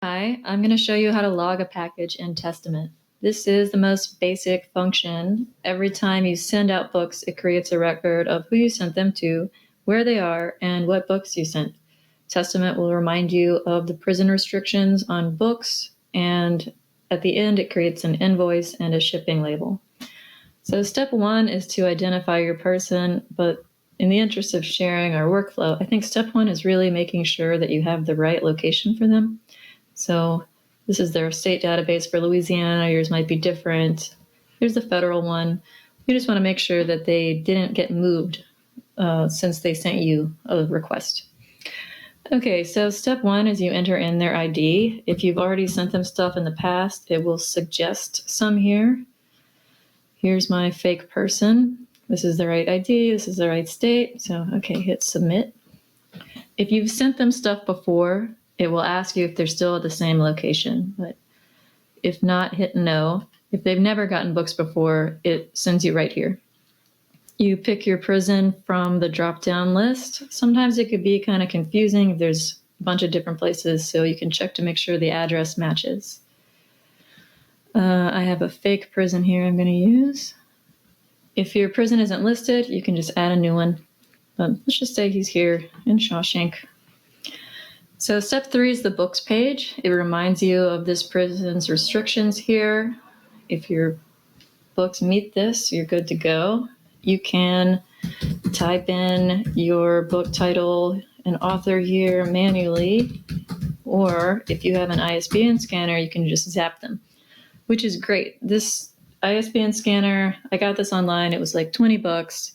Hi, I'm going to show you how to log a package in Testament. This is the most basic function. Every time you send out books, it creates a record of who you sent them to, where they are, and what books you sent. Testament will remind you of the prison restrictions on books, and at the end, it creates an invoice and a shipping label. So step one is to identify your person, but in the interest of sharing our workflow, I think step one is really making sure that you have the right location for them. So this is their state database for Louisiana. Yours might be different. Here's the federal one. You just want to make sure that they didn't get moved since they sent you a request. Okay, so step one is you enter in their ID. If you've already sent them stuff in the past, it will suggest some here. Here's my fake person. This is the right ID. This is the right state. So, okay, hit submit. If you've sent them stuff before, it will ask you if they're still at the same location. But if not, hit no. If they've never gotten books before, it sends you right here. You pick your prison from the drop-down list. Sometimes it could be kind of confusing if there's a bunch of different places, so you can check to make sure the address matches. I have a fake prison here I'm going to use. If your prison isn't listed, you can just add a new one. But let's just say he's here in Shawshank. So step 3 is the books page. It reminds you of this prison's restrictions here. If your books meet this, you're good to go. You can type in your book title and author here manually, or if you have an ISBN scanner, you can just zap them, which is great. This ISBN scanner, I got this online. It was like $20.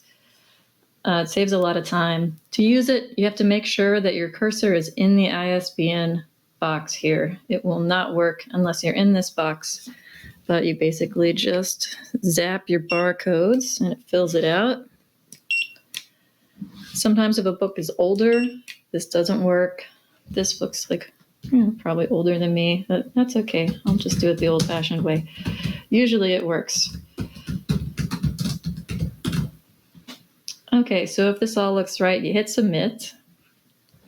It saves a lot of time. To use it, you have to make sure that your cursor is in the ISBN box here. It will not work unless you're in this box, but you basically just zap your barcodes and it fills it out. Sometimes if a book is older, this doesn't work. This book's like probably older than me, but that's okay. I'll just do it the old-fashioned way. Usually it works. Okay, so if this all looks right, you hit submit.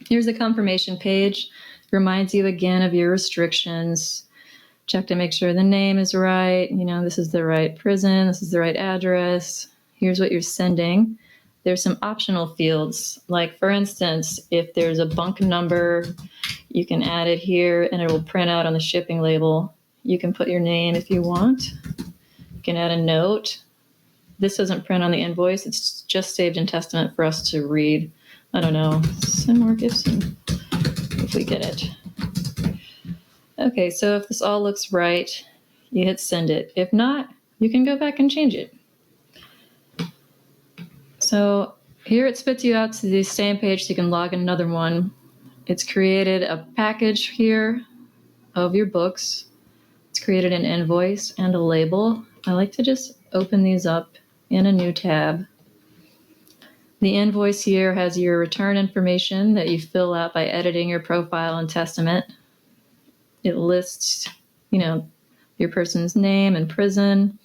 Here's the confirmation page. It reminds you again of your restrictions. Check to make sure the name is right. This is the right prison. This is the right address. Here's what you're sending. There's some optional fields. Like, for instance, if there's a bunk number, you can add it here and it will print out on the shipping label. You can put your name if you want. You can add a note. This doesn't print on the invoice. It's just saved in Testament for us to read. I don't know, send more gifts if we get it. Okay, so if this all looks right, you hit send it. If not, you can go back and change it. So here it spits you out to the same page so you can log in another one. It's created a package here of your books. It's created an invoice and a label. I like to just open these up in a new tab. The invoice here has your return information that you fill out by editing your profile in Testament. It lists, your person's name and prison.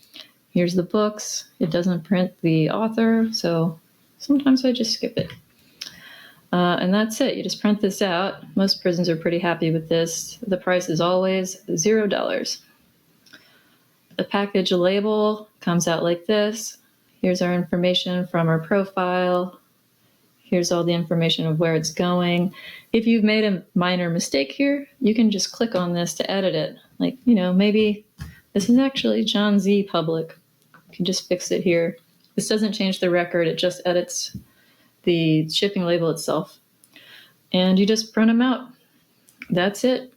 Here's the books. It doesn't print the author, so sometimes I just skip it. And that's it. You just print this out. Most prisons are pretty happy with this. The price is always $0. The package label comes out like this. Here's our information from our profile. Here's all the information of where it's going. If you've made a minor mistake here, you can just click on this to edit it. Like, maybe this is actually John Z. Public. You can just fix it here. This doesn't change the record. It just edits the shipping label itself. And you just print them out. That's it.